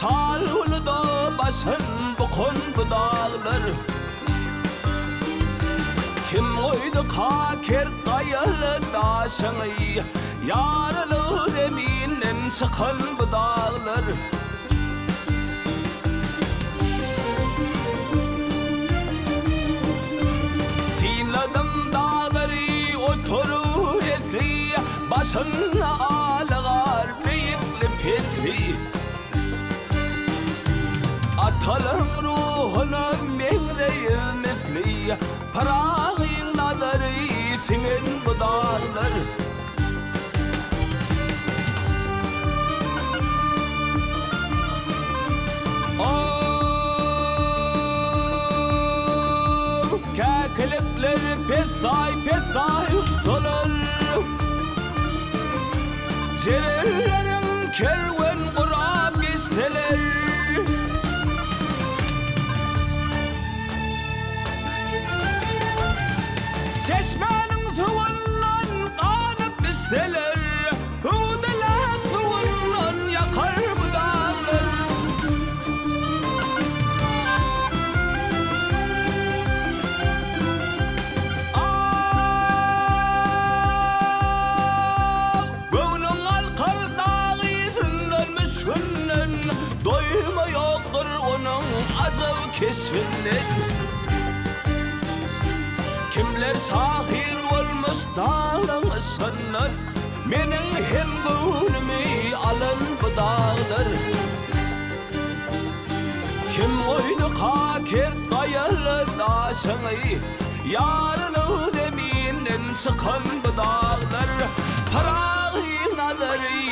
Salulu da basın bu kon bu dağlar. Kim oydu kaker kayalı daşını, yarılı deminin sıkan bu dağlar. Tinladım dağları oturur etli, başına ağlar beyikli petli. Atalım ruhuna mengreyim misli, parağın nadarı senin bu dağlar. Keklikler pesay ustalar, cerellerin kerven kuram geçteler. Çeşmenin suyundan kanıp isteler, hudeler suyundan yakar bu dağlar. Gönlün alkar dağı yüzünden müşkünden, doyma yoktur onun azab keşfinden. Kimler sahil olmuş dağlar sanlar, menin hem gönlümü alın bu dağlar. Kim oydu kaker kayalı daşını, yarılı deminin sıkan bu dağlar. Parağın nadarı